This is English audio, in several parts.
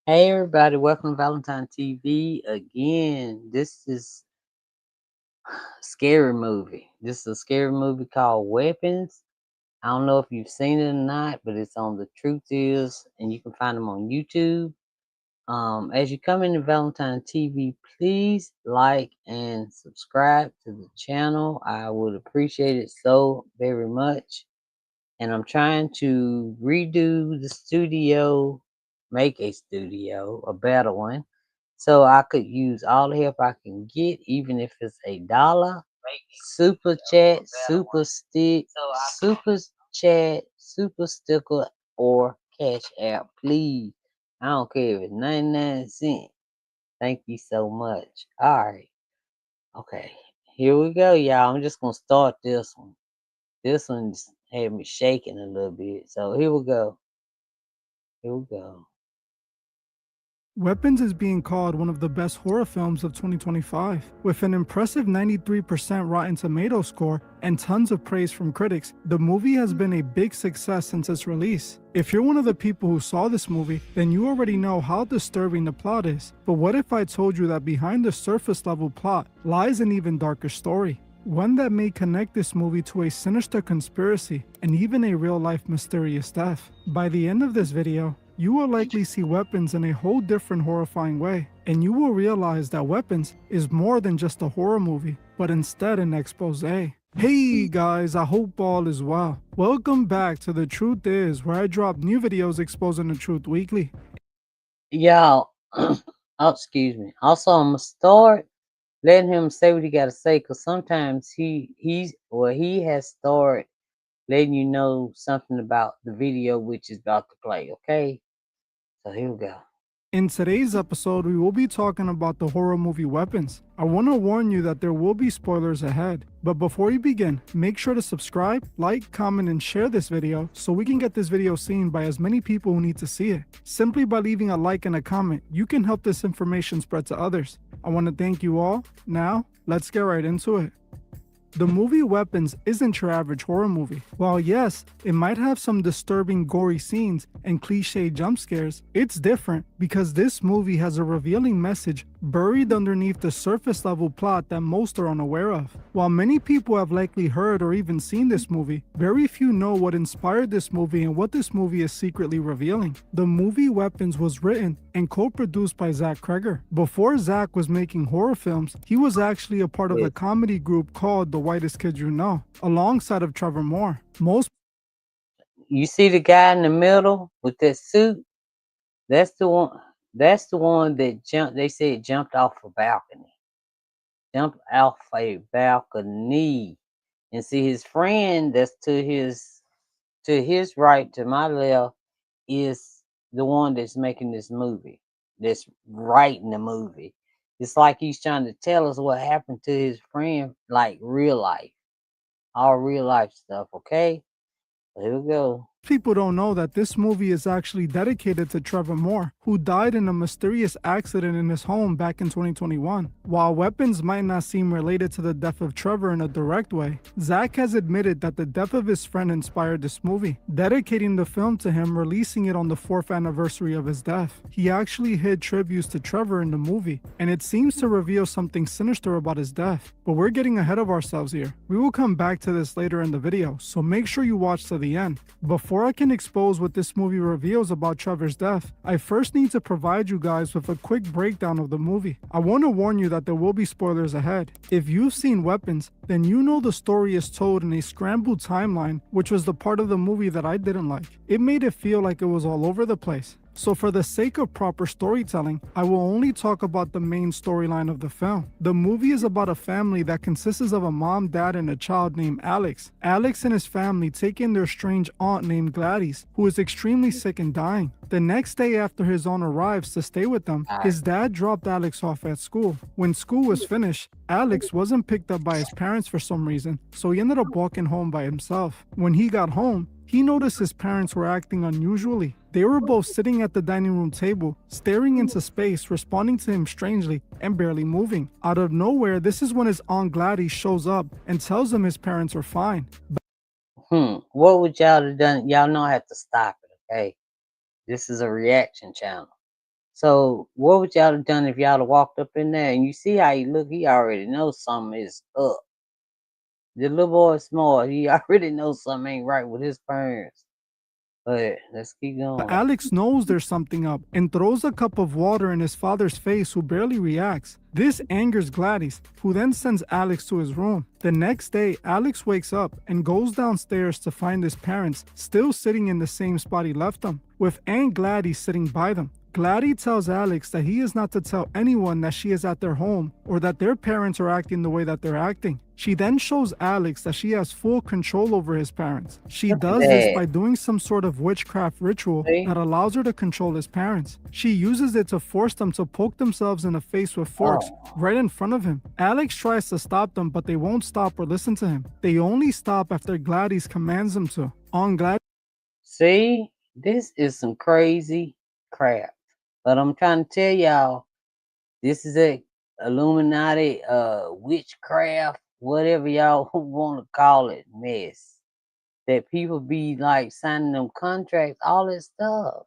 Hey everybody, welcome to Valentine TV again. This is a scary movie. This is a scary movie called Weapons. I don't know if you've seen it or not, but it's on The Truth Is, and you can find them on YouTube. As you come into Valentine TV, please like and subscribe to the channel. I would appreciate it so very much. And I'm trying to redo the studio, make a studio, a better one, so I could use all the help I can get, even if it's $1. Super chat, super stick, super chat, super sticker, or cash app, please. I don't care if it's 99 cents. Thank you so much. All right. Okay. Here we go, y'all. I'm just gonna start this one. This one's had me shaking a little bit. So here we go. Here we go. Weapons is being called one of the best horror films of 2025. With an impressive 93% Rotten Tomatoes score and tons of praise from critics, the movie has been a big success since its release. If you're one of the people who saw this movie, then you already know how disturbing the plot is. But what if I told you that behind the surface level plot lies an even darker story? One that may connect this movie to a sinister conspiracy and even a real life mysterious death. By the end of this video, you will likely see Weapons in a whole different horrifying way, and you will realize that Weapons is more than just a horror movie, but instead an expose. Hey guys, I hope all is well. Welcome back to The Truth Is, where I drop new videos exposing the truth weekly. Y'all, oh, excuse me. Also, I'm gonna start letting him say what he gotta say, because sometimes he has started letting you know something about the video which is about to play, okay? So here we go. In today's episode, we will be talking about the horror movie Weapons. I want to warn you that there will be spoilers ahead. But before we begin, make sure to subscribe, like, comment, and share this video so we can get this video seen by as many people who need to see it. Simply by leaving a like and a comment, you can help this information spread to others. I want to thank you all. Now, let's get right into it. The movie Weapons isn't your average horror movie. While yes, it might have some disturbing gory scenes and cliche jump scares, it's different because this movie has a revealing message buried underneath the surface level plot that most are unaware of. While many people have likely heard or even seen this movie, very few know what inspired this movie and what this movie is secretly revealing. The movie Weapons was written and co-produced by Zach Kreger. Before Zach was making horror films, he was actually a part of a comedy group called The Whitest Kid You Know, alongside of Trevor Moore. You see the guy in the middle with that suit? That's the one. That's the one that jumped. They said jumped off a balcony. Jumped off a balcony, and see his friend that's to his right, to my left, is the one that's making this movie. That's writing the movie. It's like he's trying to tell us what happened to his friend, like real life, all real life stuff. Okay, so here we go. People don't know that this movie is actually dedicated to Trevor Moore, who died in a mysterious accident in his home back in 2021. While Weapons might not seem related to the death of Trevor in a direct way, Zach has admitted that the death of his friend inspired this movie, dedicating the film to him, releasing it on the 4th anniversary of his death. He actually hid tributes to Trevor in the movie, and it seems to reveal something sinister about his death. But we're getting ahead of ourselves here. We will come back to this later in the video, so make sure you watch to the end. Before I can expose what this movie reveals about Trevor's death, I first need to provide you guys with a quick breakdown of the movie. I want to warn you that there will be spoilers ahead. If you've seen Weapons, then you know the story is told in a scrambled timeline, which was the part of the movie that I didn't like. It made it feel like it was all over the place. So for the sake of proper storytelling, I will only talk about the main storyline of the film. The movie is about a family that consists of a mom, dad, and a child named Alex. Alex and his family take in their strange aunt named Gladys, who is extremely sick and dying. The next day after his aunt arrives to stay with them, his dad dropped Alex off at school. When school was finished, Alex wasn't picked up by his parents for some reason, so he ended up walking home by himself. When he got home, he noticed his parents were acting unusually. They were both sitting at the dining room table, staring into space, responding to him strangely, and barely moving. Out of nowhere, this is when his Aunt Gladys shows up and tells him his parents are fine. What would y'all have done? Y'all know I have to stop it, okay? This is a reaction channel. So what would y'all have done if y'all have walked up in there and you see how he look? He already knows something is up. The little boy is smart. He already knows something ain't right with his parents. But let's keep But going. Alex knows there's something up and throws a cup of water in his father's face, who barely reacts. This angers Gladys, who then sends Alex to his room. The next day, Alex wakes up and goes downstairs to find his parents still sitting in the same spot he left them, with Aunt Gladys sitting by them. Gladys tells Alex that he is not to tell anyone that she is at their home or that their parents are acting the way that they're acting. She then shows Alex that she has full control over his parents. She Look at does this that. by doing some sort of witchcraft ritual See? that allows her to control his parents. She uses it to force them to poke themselves in the face with forks Oh. right in front of him. Alex tries to stop them, but they won't stop or listen to him. They only stop after Gladys commands them to. On Gladys' See? This is some crazy crap. But I'm trying to tell y'all, this is a Illuminati, witchcraft, whatever y'all want to call it, mess. That people be like signing them contracts, all this stuff.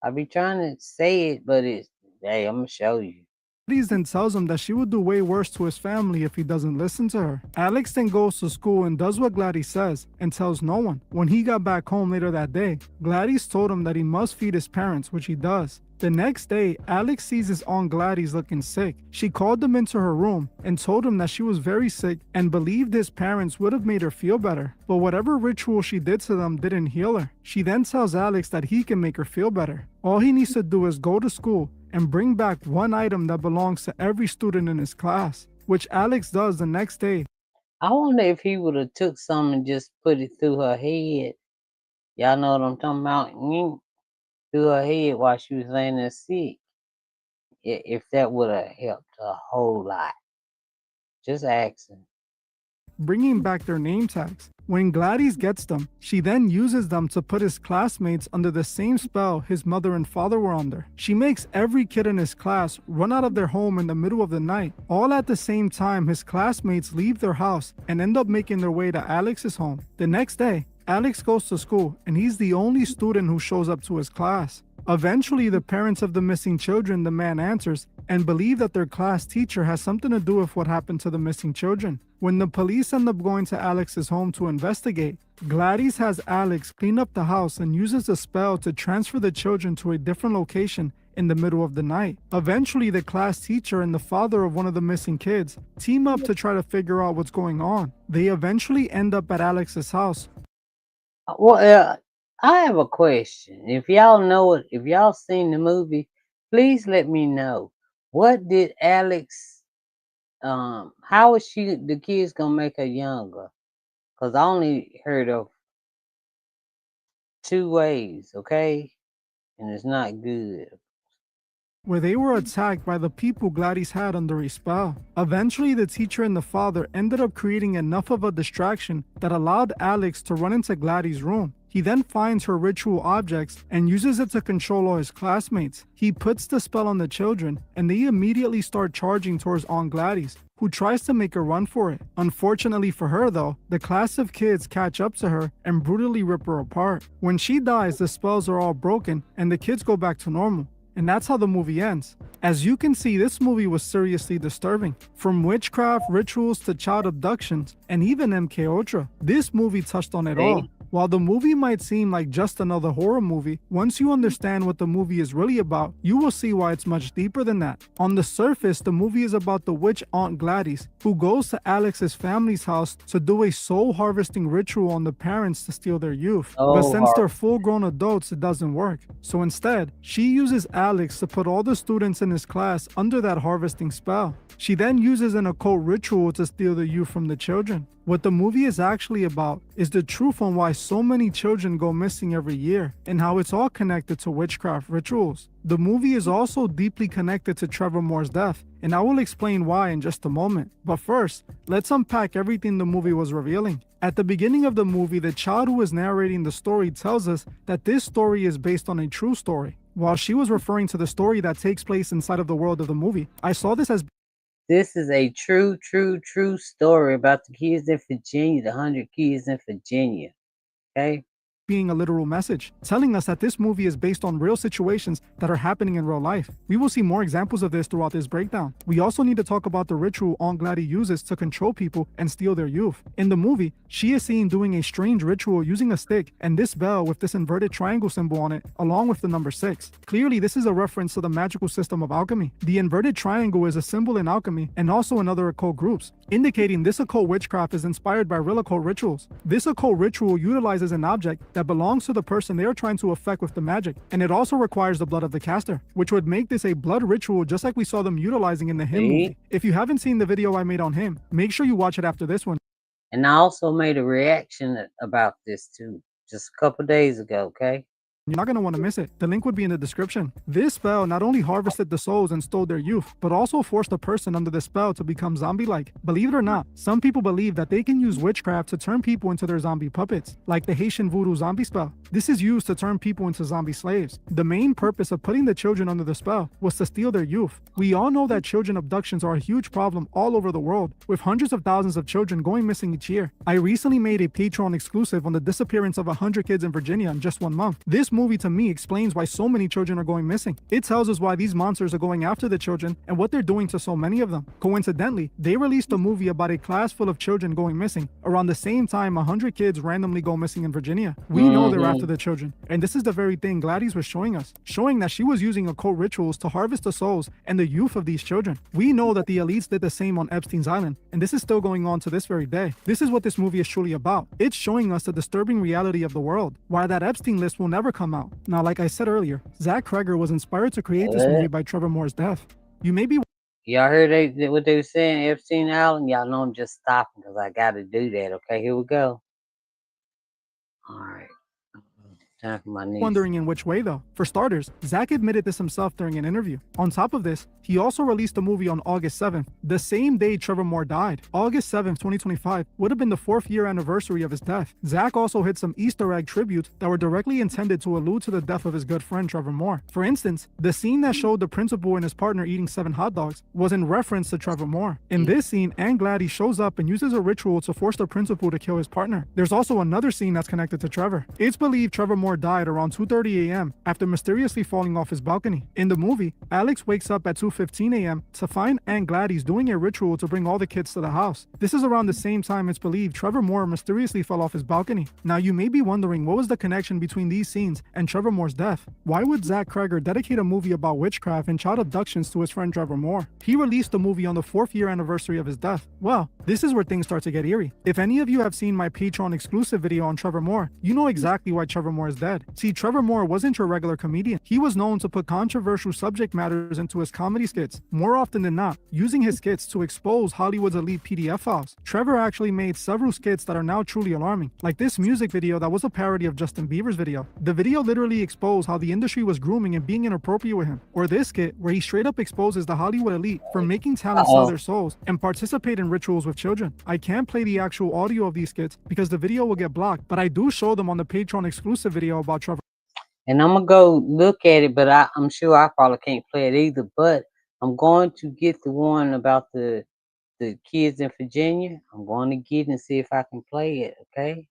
I be trying to say it, but it's hey, I'm gonna show you. then tells him that she would do way worse to his family if he doesn't listen to her. Alex then goes to school and does what Gladys says and tells no one. When he got back home later that day, Gladys told him that he must feed his parents, which he does. The next day, Alex sees his Aunt Gladys looking sick. She called him into her room and told him that she was very sick and believed his parents would have made her feel better. But whatever ritual she did to them didn't heal her. She then tells Alex that he can make her feel better. All he needs to do is go to school and bring back one item that belongs to every student in his class, which Alex does the next day. I wonder if he would have took some and just put it through her head. Y'all know what I'm talking about? Through her head while she was laying there sick. If that would have helped a whole lot. Just asking. Bringing back their name tags. When Gladys gets them, she then uses them to put his classmates under the same spell his mother and father were under. She makes every kid in his class run out of their home in the middle of the night. All at the same time, his classmates leave their house and end up making their way to Alex's home. The next day, Alex goes to school and he's the only student who shows up to his class. Eventually, the parents of the missing children demand answers and believe that their class teacher has something to do with what happened to the missing children. When the police end up going to Alex's home to investigate, Gladys has Alex clean up the house and uses a spell to transfer the children to a different location in the middle of the night. Eventually, the class teacher and the father of one of the missing kids team up to try to figure out what's going on. They eventually end up at Alex's house. Well, I have a question. If y'all know it, if y'all seen the movie, please let me know. What did Alex how is she the kids gonna make her younger? Cause I only heard of two ways, okay? And it's not good. Where they were attacked by the people Gladys had under a spell. Eventually, the teacher and the father ended up creating enough of a distraction that allowed Alex to run into Gladys' room. He then finds her ritual objects and uses it to control all his classmates. He puts the spell on the children, and they immediately start charging towards Aunt Gladys, who tries to make a run for it. Unfortunately for her though, the class of kids catch up to her and brutally rip her apart. When she dies, the spells are all broken and the kids go back to normal. And that's how the movie ends. As you can see, this movie was seriously disturbing. From witchcraft, rituals to child abductions, and even MK Ultra, this movie touched on it all. While the movie might seem like just another horror movie, once you understand what the movie is really about, you will see why it's much deeper than that. On the surface, the movie is about the witch Aunt Gladys, who goes to Alex's family's house to do a soul harvesting ritual on the parents to steal their youth. But since they're full-grown adults, it doesn't work. So instead, she uses Alex to put all the students in his class under that harvesting spell. She then uses an occult ritual to steal the youth from the children. What the movie is actually about is the truth on why so many children go missing every year and how it's all connected to witchcraft rituals. The movie is also deeply connected to Trevor Moore's death, and I will explain why in just a moment. But first, let's unpack everything the movie was revealing. At the beginning of the movie, the child who is narrating the story tells us that this story is based on a true story. While she was referring to the story that takes place inside of the world of the movie, I saw this as This is a true story about the kids in Virginia, the 100 kids in Virginia. Okay? being a literal message, telling us that this movie is based on real situations that are happening in real life. We will see more examples of this throughout this breakdown. We also need to talk about the ritual Aunt Gladys uses to control people and steal their youth. In the movie, she is seen doing a strange ritual using a stick and this bell with this inverted triangle symbol on it, along with the number 6. Clearly, this is a reference to the magical system of alchemy. The inverted triangle is a symbol in alchemy and also in other occult groups, indicating this occult witchcraft is inspired by real occult rituals. This occult ritual utilizes an object that belongs to the person they are trying to affect with the magic, and it also requires the blood of the caster, which would make this a blood ritual just like we saw them utilizing in the Him movie. If you haven't seen the video I made on Him, make sure you watch it after this one. And I also made a reaction about this too, just a couple days ago, okay? You're not going to want to miss it. The link would be in the description. This spell not only harvested the souls and stole their youth, but also forced a person under the spell to become zombie-like. Believe it or not, some people believe that they can use witchcraft to turn people into their zombie puppets, like the Haitian voodoo zombie spell. This is used to turn people into zombie slaves. The main purpose of putting the children under the spell was to steal their youth. We all know that children abductions are a huge problem all over the world, with hundreds of thousands of children going missing each year. I recently made a Patreon exclusive on the disappearance of 100 kids in Virginia in just 1 month. This movie to me explains why so many children are going missing. It tells us why these monsters are going after the children and what they're doing to so many of them. Coincidentally, they released a movie about a class full of children going missing around the same time 100 kids randomly go missing in Virginia. We know they're after the children, and this is the very thing Gladys was showing us, showing that she was using occult rituals to harvest the souls and the youth of these children. We know that the elites did the same on Epstein's Island, and this is still going on to this very day. This is what this movie is truly about. It's showing us the disturbing reality of the world, why that Epstein list will never come out. Now, like I said earlier, Zach Cregger was inspired to create this movie by Trevor Moore's death. You may be... Y'all heard what they were saying, Epstein Island? Y'all know I'm just stopping because I got to do that. Okay, here we go. All right. Time for my niece. Wondering in which way though? For starters, Zach admitted this himself during an interview. On top of this, he also released a movie on August 7th, the same day Trevor Moore died. August 7th, 2025 would have been the 4th year anniversary of his death. Zach also hit some Easter egg tributes that were directly intended to allude to the death of his good friend Trevor Moore. For instance, the scene that showed the principal and his partner eating 7 hot dogs was in reference to Trevor Moore. In this scene, Aunt Gladys shows up and uses a ritual to force the principal to kill his partner. There's also another scene that's connected to Trevor. It's believed Trevor Moore died around 2:30 a.m. after mysteriously falling off his balcony. In the movie, Alex wakes up at 2:15 a.m. to find Aunt Gladys doing a ritual to bring all the kids to the house. This is around the same time it's believed Trevor Moore mysteriously fell off his balcony. Now you may be wondering what was the connection between these scenes and Trevor Moore's death. Why would Zach Cregger dedicate a movie about witchcraft and child abductions to his friend Trevor Moore? He released the movie on the 4th year anniversary of his death. Well, this is where things start to get eerie. If any of you have seen my Patreon exclusive video on Trevor Moore, you know exactly why Trevor Moore is dead. See, Trevor Moore wasn't your regular comedian. He was known to put controversial subject matters into his comedy skits, more often than not, using his skits to expose Hollywood's elite PDF files. Trevor actually made several skits that are now truly alarming, like this music video that was a parody of Justin Bieber's video. The video literally exposed how the industry was grooming and being inappropriate with him. Or this skit where he straight up exposes the Hollywood elite for making talent sell their souls and participate in rituals with children. I can't play the actual audio of these skits because the video will get blocked, but I do show them on the Patreon exclusive video about Trevor. And I'm gonna go look at it, but I'm sure I probably can't play it either. But I'm going to get the one about the kids in Virginia. I'm going to get it and see if I can play it. Okay.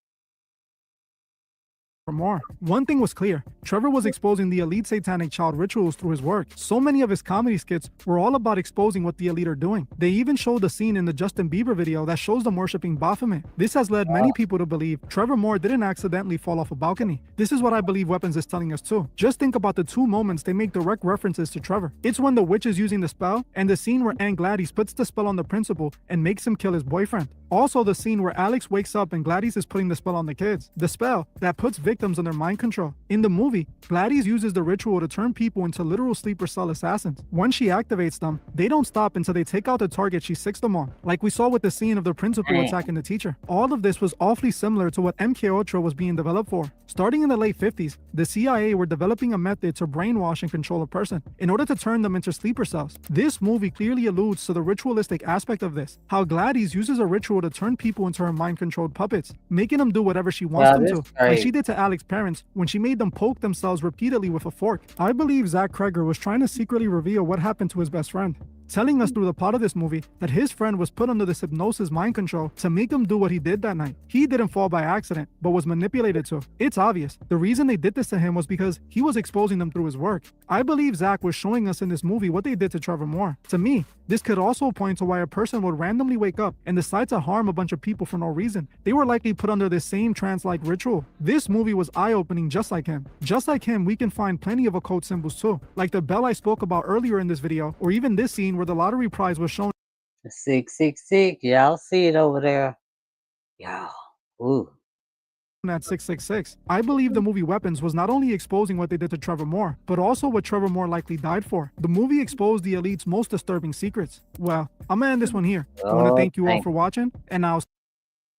More. One thing was clear, Trevor was exposing the elite satanic child rituals through his work. So many of his comedy skits were all about exposing what the elite are doing. They even showed a scene in the Justin Bieber video that shows them worshipping Baphomet. This has led many people to believe Trevor Moore didn't accidentally fall off a balcony. This is what I believe Weapons is telling us too. Just think about the 2 moments they make direct references to Trevor. It's when the witch is using the spell and the scene where Aunt Gladys puts the spell on the principal and makes him kill his boyfriend. Also the scene where Alex wakes up and Gladys is putting the spell on the kids. The spell that puts victims under mind control. In the movie, Gladys uses the ritual to turn people into literal sleeper cell assassins. When she activates them, they don't stop until they take out the target she sixed them on, like we saw with the scene of the principal attacking the teacher. All of this was awfully similar to what MKUltra was being developed for. Starting in the late 50s, the CIA were developing a method to brainwash and control a person in order to turn them into sleeper cells. This movie clearly alludes to the ritualistic aspect of this, how Gladys uses a ritual to turn people into her mind-controlled puppets, making them do whatever she wants them to, like she did to Alex's parents when she made them poke themselves repeatedly with a fork. I believe Zach Cregger was trying to secretly reveal what happened to his best friend. telling us through the plot of this movie that his friend was put under this hypnosis mind control to make him do what he did that night. He didn't fall by accident, but was manipulated to. It's obvious. The reason they did this to him was because he was exposing them through his work. I believe Zach was showing us in this movie what they did to Trevor Moore. To me, this could also point to why a person would randomly wake up and decide to harm a bunch of people for no reason. They were likely put under this same trance-like ritual. This movie was eye-opening just like him. Just like him, we can find plenty of occult symbols too, like the bell I spoke about earlier in this video, or even this scene where the lottery prize was shown 666. Y'all see it over there. Y'all. Ooh. at 666. I believe the movie Weapons was not only exposing what they did to Trevor Moore, but also what Trevor Moore likely died for. The movie exposed the elite's most disturbing secrets. Well, I'm gonna end this one here. I want to thank you all for watching, and I'll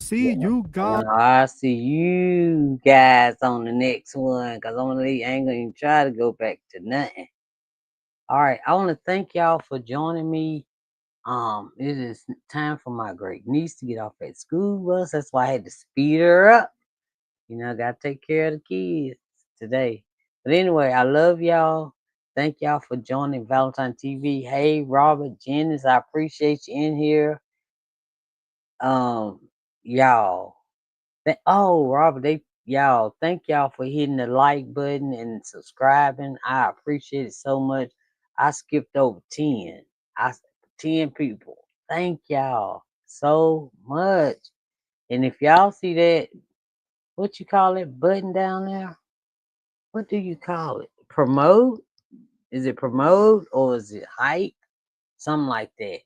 see you guys. I see you guys on the next one, because I ain't gonna even try to go back to nothing. All right, I want to thank y'all for joining me. It is time for my great niece to get off at school bus. That's why I had to speed her up. You know, I gotta take care of the kids today. But anyway, I love y'all. Thank y'all for joining Valentine TV. Hey, Robert, Janice, I appreciate you in here. Y'all. Robert, y'all, thank y'all for hitting the like button and subscribing. I appreciate it so much. I skipped over 10. 10 people. Thank y'all so much. And if y'all see that, what you call it, button down there? What do you call it? Promote? Is it promote or is it hype? Something like that.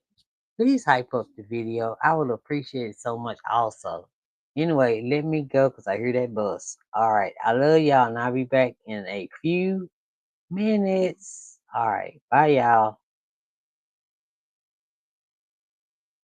Please hype up the video. I would appreciate it so much also. Anyway, let me go because I hear that bus. All right. I love y'all, and I'll be back in a few minutes. All right. Bye, y'all.